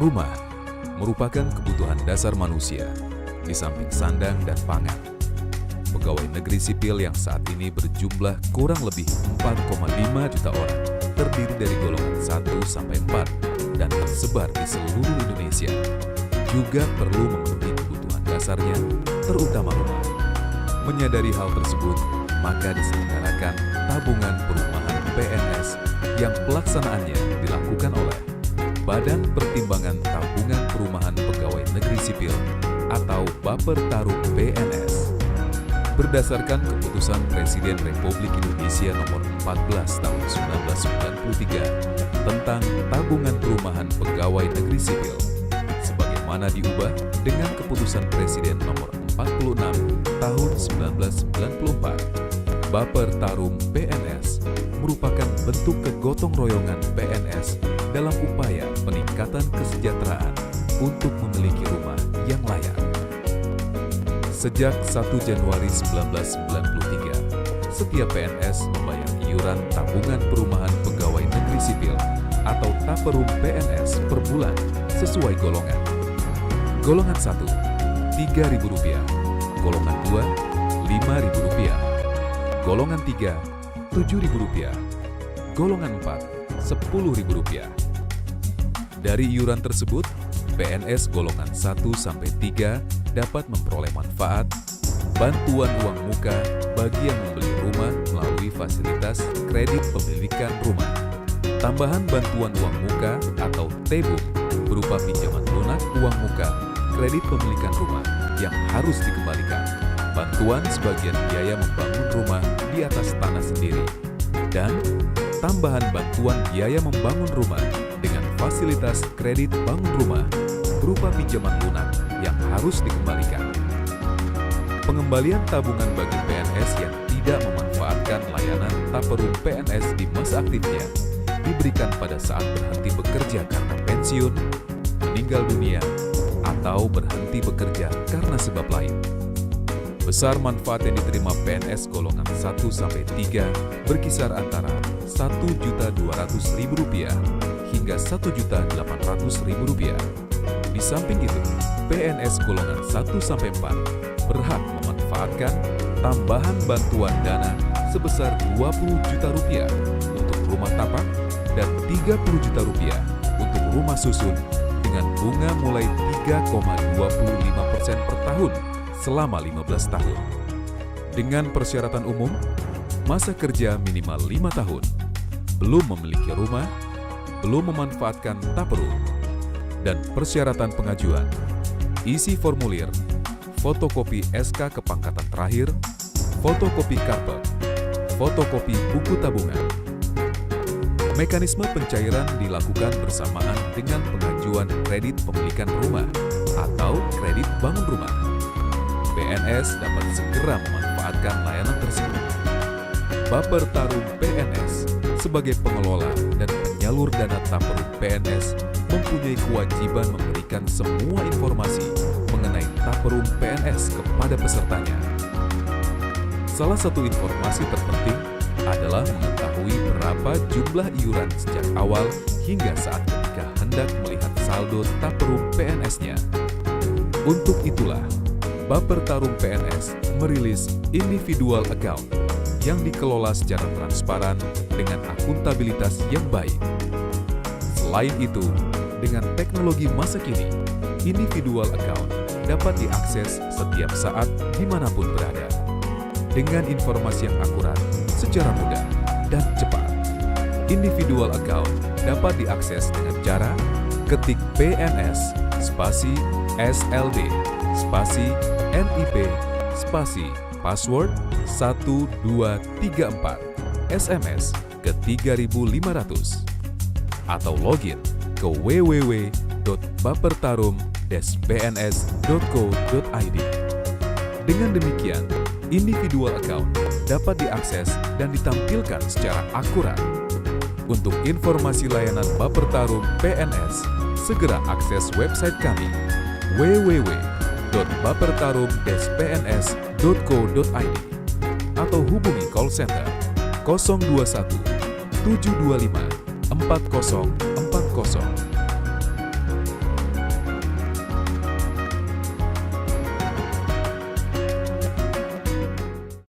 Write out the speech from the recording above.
Rumah merupakan kebutuhan dasar manusia, di samping sandang dan pangan. Pegawai negeri sipil yang saat ini berjumlah kurang lebih 4,5 juta orang, terdiri dari golongan 1 sampai 4 dan tersebar di seluruh Indonesia, juga perlu memenuhi kebutuhan dasarnya, terutama rumah. Menyadari hal tersebut, maka diselenggarakan tabungan perumahan PNS yang pelaksanaannya dilakukan oleh Badan Pertimbangan Tabungan Perumahan Pegawai Negeri Sipil atau Bapertarum PNS. Berdasarkan keputusan Presiden Republik Indonesia Nomor 14 Tahun 1993 tentang Tabungan Perumahan Pegawai Negeri Sipil, sebagaimana diubah dengan keputusan Presiden Nomor 46 Tahun 1994, Bapertarum PNS merupakan bentuk kegotong royongan PNS dalam upaya peningkatan kesejahteraan untuk memiliki rumah yang layak. Sejak 1 Januari 1993, setiap PNS membayar iuran tabungan perumahan pegawai negeri sipil atau Taperum PNS per bulan sesuai golongan. Golongan 1, Rp3.000. Golongan 2, Rp5.000. Golongan 3, Rp7.000. Golongan 4, Rp10.000. Dari iuran tersebut, PNS golongan 1-3 dapat memperoleh manfaat bantuan uang muka bagi yang membeli rumah melalui fasilitas kredit pemilikan rumah, tambahan bantuan uang muka atau TEBUM berupa pinjaman lunak uang muka kredit pemilikan rumah yang harus dikembalikan, bantuan sebagian biaya membangun rumah di atas tanah sendiri, dan tambahan bantuan biaya membangun rumah dengan fasilitas kredit bangun rumah berupa pinjaman lunak yang harus dikembalikan. Pengembalian tabungan bagi PNS yang tidak memanfaatkan layanan Taperum PNS di masa aktifnya diberikan pada saat berhenti bekerja karena pensiun, meninggal dunia, atau berhenti bekerja karena sebab lain. Besar manfaat yang diterima PNS golongan 1-3 berkisar antara Rp1.200.000 hingga Rp1.800.000. Di samping itu, PNS golongan 1-4 berhak memanfaatkan tambahan bantuan dana sebesar Rp20 juta untuk rumah tapak dan Rp30 juta untuk rumah susun dengan bunga mulai 3,25% per tahun selama 15 tahun. Dengan persyaratan umum, masa kerja minimal 5 tahun, belum memiliki rumah, belum memanfaatkan Taperum, dan persyaratan pengajuan, isi formulir, fotokopi SK kepangkatan terakhir, fotokopi karpet, fotokopi buku tabungan. Mekanisme pencairan dilakukan bersamaan dengan pengajuan kredit pemilikan rumah atau kredit bangun rumah. PNS dapat segera memanfaatkan layanan tersebut. Bapertarum PNS sebagai pengelola dan penyalur dana Taperum PNS mempunyai kewajiban memberikan semua informasi mengenai Taperum PNS kepada pesertanya. Salah satu informasi terpenting adalah mengetahui berapa jumlah iuran sejak awal hingga saat ketika hendak melihat saldo Taperum PNS-nya. Untuk itulah, Bapertarum PNS merilis individual account yang dikelola secara transparan dengan akuntabilitas yang baik. Selain itu, dengan teknologi masa kini, individual account dapat diakses setiap saat dimanapun berada, dengan informasi yang akurat, secara mudah, dan cepat. Individual account dapat diakses dengan cara ketik PNS, spasi SLD, spasi NIP, spasi password 1234, SMS ke 3500, atau login ke www.bapertarum-bns.co.id. Dengan demikian, individual account dapat diakses dan ditampilkan secara akurat. Untuk informasi layanan Bapertarum PNS, segera akses website kami www.bapertarum-pns.co.id atau hubungi call center 021 725 4040